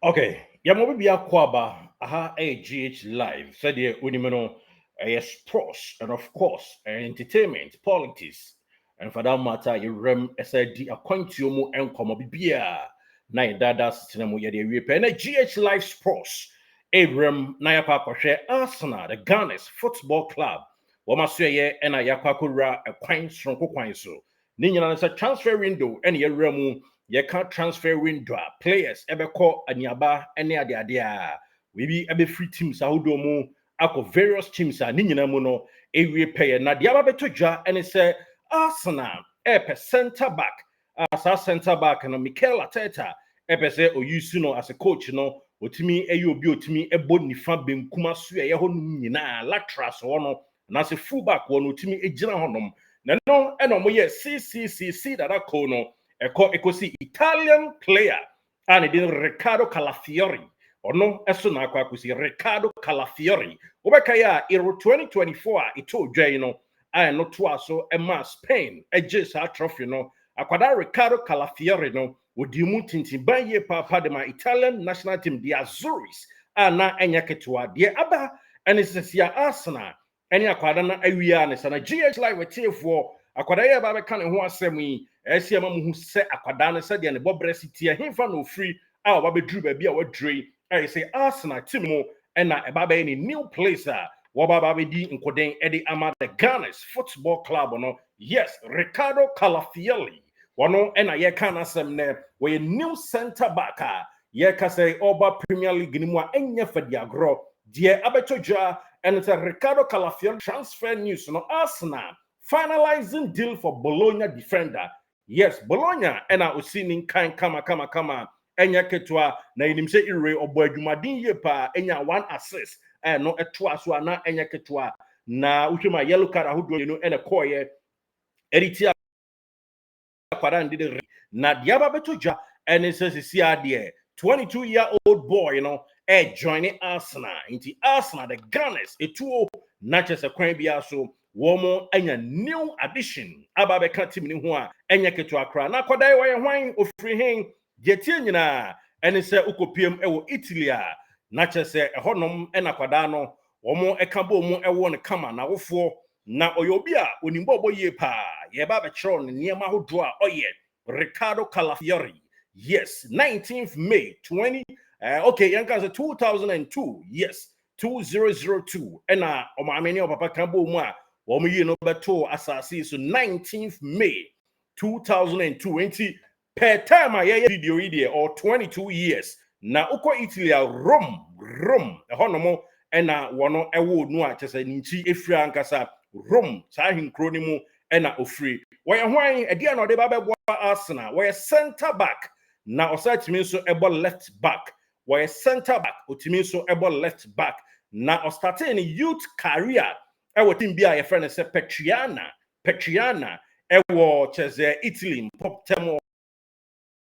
Okay, Yamobi Kwaba, aha, GH Live, said the Unimeno, sports, and of course, entertainment, politics, and for that matter, you rem SID Aquantiomo and Comobia, Nine Dada Cinema Yadi and a GH Live Sports, Abram Nayapa Koshe Arsenal, the Ghana's football club, Wamasue and Ayakakura, a quine strong so. Nina is a transfer window, and your remu. You can't transfer window players call aniaba any ade we be ebe free teams ahodo mu akọ various teams a ni nyina mu no ewie pay na de aba beto dwa ene say Arsenal center back as a center back no Mikel Arteta say oyusu no as a coach no otimi obi otimi ebo nifa benkuma so ye ho nyina lateral so no na as a full back wo no otimi ejina honom na no eno mo ye CCCC that call no ekosi Italian player and it did Riccardo Calafiori or no esuna kwakusi Riccardo Calafiori obekaya iro 2024 ito dwa no I no to aso ema Spain eje sa trophy no akwada Riccardo Calafiori no wodi mu tintin banye papa de ma Italian national team the Azuris ana enya ketwa de aba ene sesia Arsenal ene akwada na awia ne sana GH Live wetiefo akwada ye ba be kan ho asem yi esiama mu se akwada no se de ne bobre city himfa no free a ba be dru ba bia wadrei I say Arsenal team mo ena eba be ni new place wababa be di nkoden edi ama the Ghana's football club no yes Riccardo Calafiori wano ena ye kan asem ne we new center back ye ka say oba Premier League ni mu a enye fadi agro die abetodwa and it's a Riccardo Calafiori transfer news no Arsenal finalizing deal for Bologna defender. Yes, Bologna and I was seeing kind kama enya ketwa na inim se ire obo adwumadin ye pa enya one assist no eto aso na enya ketwa na uhwema yellow card ahodo no ene koye editia kwara ndide na diaba betoja ene se si ade 22-year-old boy joining Arsenal into Arsenal the Gunners etuo na chese kwan bia so womo enya new addition ababe ka team ni ho a enya ketu akra na kwadai wa hwan ofiri hen jetie nyina ene se ukopiem ewo Italy a na chese ehonom ena kwada no womo ekabo mu ewo ne kama na wofo na oyobi a onimbo oboye pa ye ba be chro ne niema hodo a oye Riccardo Calafiori. Yes, 19th May 2002. Yes, 2002. And omameni papa kambo mu a womuyi no beto asasi so 19th May 2020 per time a video idea or 22 years na uko Italy a Rome honomo ena wono ewo nu a chese nchi efri ankasa Rome sa hinkro ni mu ena ofri we hwan edi na ode ba bebo Arsenal we center back na osatimi so ebo left back we center back otimi so ebo left back na o starting youth career ewo team bia ye friend say Petriana ewo cheze Italy pop temo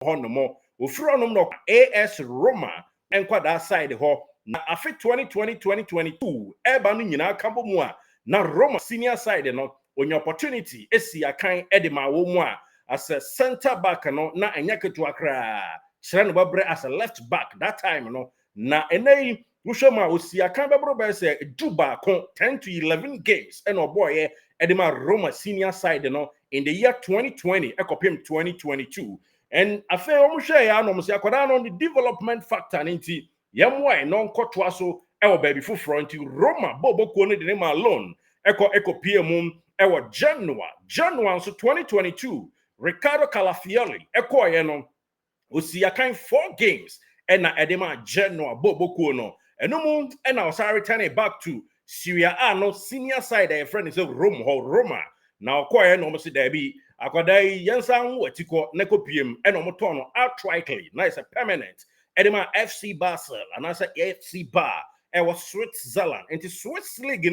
honomo ofri onom no AS Roma enkwada side ho na afi 2022 eba no nyina kambo mu a na Roma senior side no onye opportunity esi akan edema wo mu a as a center back no na enya ketu akra kire no babre as a left back that time no na enei wuhwema osi akan bebro be say juba kon 10 to 11 games and boy edema Roma senior side no in the year 2020 ekopim 2022 and afa omuhwe ya no mse akwada no the development factor nti yemwa no nkoto aso ewo baby fufro nti Roma boboko no de name alone eko PM ewo January so 2022 Riccardo Calafiori ye no osi akan 4 games ena edema January boboko no enum ena osa return back to Syria no senior side a friend is Roma na okoye no mse da bi akwadai yansan watiko nekopiem ena omoto no outrightly na is a permanent edema FC Basel and as FC Bar was Switzerland into Swiss League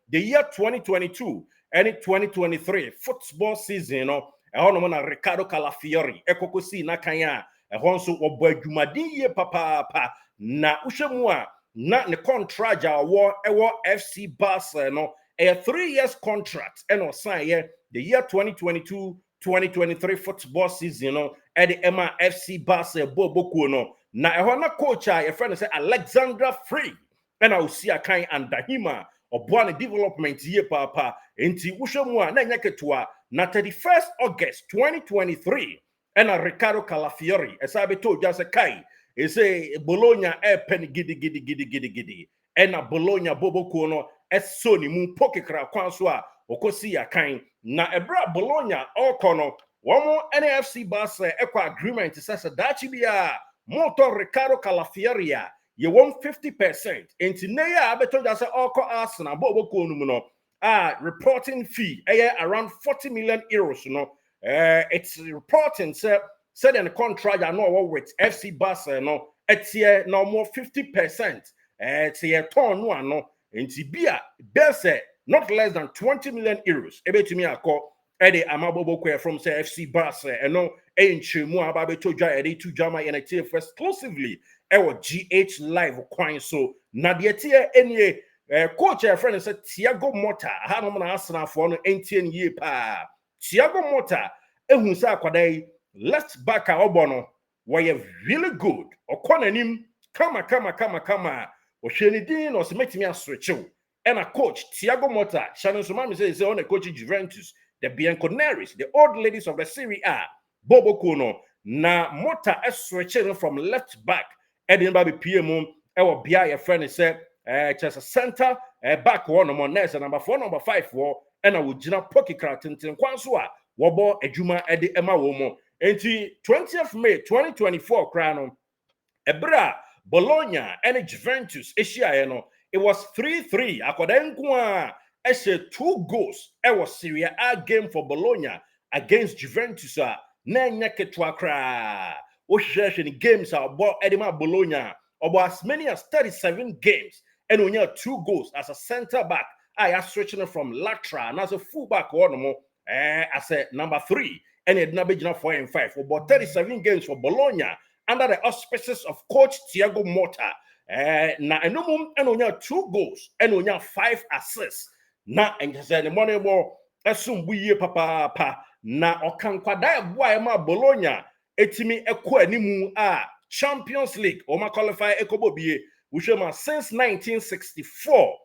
the year 2022 and 2023 football season na Riccardo Calafiori ekokosi na kanya ehonso obo adwumadin ye papa na uhwemu a na ne contract ewo FC Basel a 3 years contract and sign the year 2022-2023 football season at the FC Basel Boboko na ɛhɔ na coach a yɛfrɛ no sɛ Alexandra Free ɛna osi akan andahima ɔboa ne development yie paapa enti wohwɛ mu a na ɛnyɛ ketewa na 31st August 2023 ɛna Riccardo Calafiori ɛsa bɛtɔ ogya sɛ kai ɛsɛ Bologna ɛpɛ gidi ɛna Bologna boboko no ɛso ne mu pokekra kwan so a okosi akan na ɛbra Bologna ɔkɔ no wɔn NFC Barca ɛkɔ agreement sɛ dachi bia moto Riccardo Calafiori a ye won 50% enti ne ya abeto ja se oko Arsenal boboko no mu no reporting fee around 40 million euros no it's reporting said the contract ya no with FC Barca no etie no more 50% tie ton no ano enti bia bese not less than 20 million euros ebetumi akọ ede amaboboko from say FC Barca no enchemu ababeto dwa ede to jama yenete exclusively ewo GH live kwan so na de tie enie coach e friend say Thiago Motta ha no na Arsenal for no entie ne yie pa Thiago Motta ehun say akwadai left back a obo no were really good okonanim kama ohwe ne din no se metimi asrechew and a coach Thiago Motta Shannon Sumami say on a coach Juventus the Bianconeri the old ladies of the Serie A Bobo Kono na Motta switching from left back Edinburgh PM ewo bia your friend say just a center back one more next number 4 number 5 war and I would gina poki kratintin kwanso a wobo adwuma ede ema wo mo enti 20th May 2024 krano ebra Bologna and Juventus Asia no it was 3-3 akodenko a 2 goals it was Serie A game for Bologna against Juventus na nya ketwa kra o hwehwe games about Edema Bologna about as many as 37 games and only 2 goals as a center back I switching from lateral and as a full back one more as a number 3 and it na be 4 and 5 about 37 games for Bologna under the auspices of coach Thiago Motta na enumum enonya 2 goals enonya 5 assists na enjese ne money mo esumbu yie papa na okankwada eboa ma Bologna etimi ekọ animu Champions League o ma qualify ekobobie wuhwema since 1964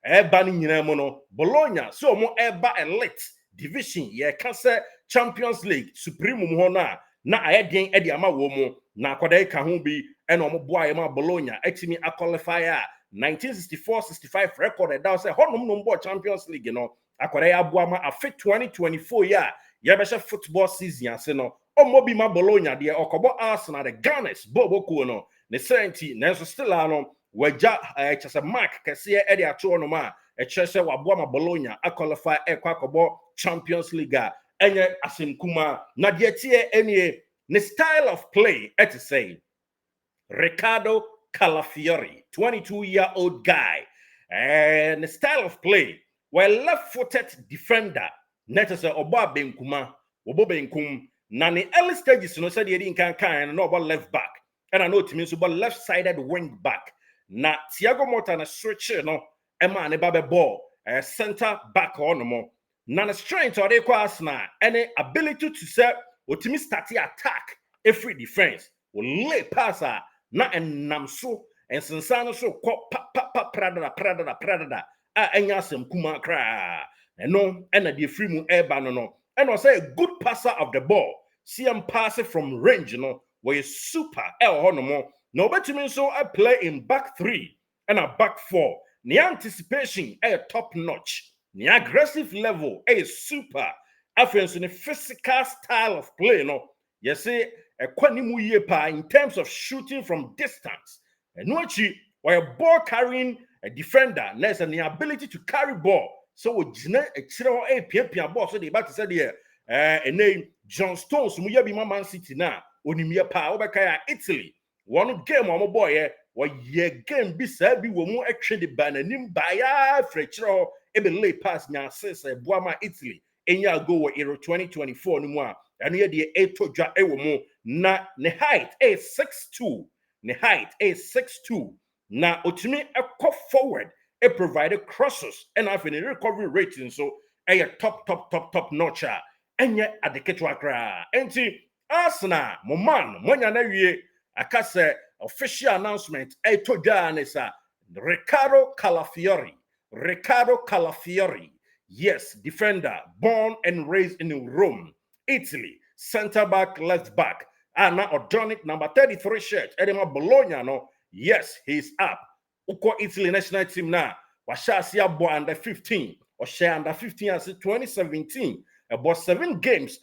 eba ni nyina mo no Bologna so mo eba elite division ye ka se Champions League supreme mu ho na ayeden ede ama wo mu na akwada ka ho bi ena omo boa ma Bologna etimi qualify 1964-65 record that say honum no mbo Champions League no akwada ya boa ma afi 2024 ya ye be football season ase no omo bi ma Bologna de okobo Arsenal the Gunners boboko no ne senti na so still no waja chese mark kese e de ato no ma chese waboa ma Bologna qualify akobo Champions League enye asemkuma na de tie enie ne style of play et to say Riccardo Calafiori 22-year-old guy and the style of play well left-footed defender net say oba benkuma obo benkum na ne early stages no said yedi kan no about left back and I know it means about left-sided wing back na Thiago Motta na switch no ema ne babe ball center back on mo na the strength or the Arsenal any ability to set otimi start attack every defense will lay passer na enam so ensensano so ko pa pradada enya asem kuma kra eno ena de free mu eba no eno say a good passer of the ball see him pass it from range where super honomo no betumi so I play in back 3 and a back 4 the anticipation top notch the aggressive level super offense in the physical style of play you see a kwanimu ye pa in terms of shooting from distance and nochi while ball carrying a defender less than the ability to carry ball so a pia ball so they about to say there a name John Stones mu yabi Man City na onimia pa obekaya Italy one game on boy wa ye game bi sa bi wo mu atwe de bananim ba ya frechro e be lay pass nya sese boama Italy enya go wo Euro 2024 no mu a eno ye de etodwa e wo mu na ne height is 6'2 ne height is 6'2 na otimi ekọ forward e provide crosses and have a recovery rating so a top notch enye adeketo akra enti Arsenal mo man monya na wie akase official announcement to Janesa Riccardo Calafiori, yes, defender, born and raised in Rome, Italy, center back, left back, and now Odonic number 33 shirt, Edema Bologna, no, yes, he's up. Uko Italy national team now, Washasia boy under 15, or share under 15 as 2017, about 7 games,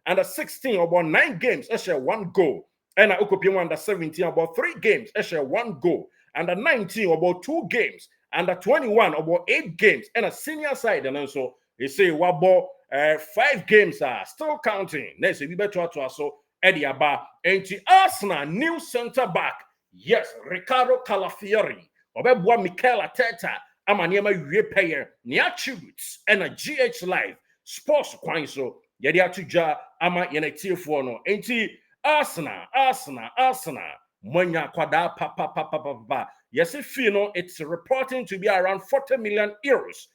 under 16, about 9 games, share 1 goal. And I occupy under 17, about 3 games, share 1 goal. Under 19, about 2 games. Under 21, about 8 games. And a senior side, and also they say wabo 5 games are still counting. Next, we better to also Eddie Abba and Arsenal new center back. Yes, Riccardo Calafiori. Obebwa Mikel Arteta. Amaniema repair ni attributes and a GH Live sports kwan so yedi atuja ama yenetiefo no enti Arsenal mwanya kwada pa yes fee no it's reporting to be around 40 million euros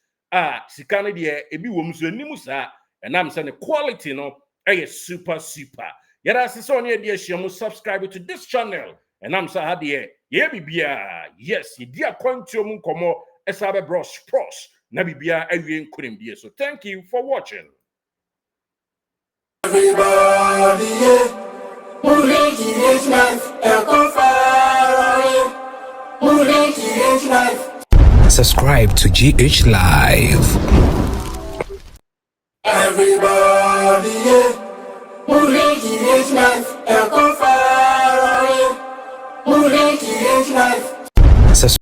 sikane de ebi wom so animu saa enam say the quality no super yada se so ne de ahia subscribe to this channel enam say ha de ye bibia yes ye dia kwantio mu komo esabe bros pros na bibia awie nkurim die so thank you for watching. Everybody, subscribe to GH Live. Everybody, GH Live.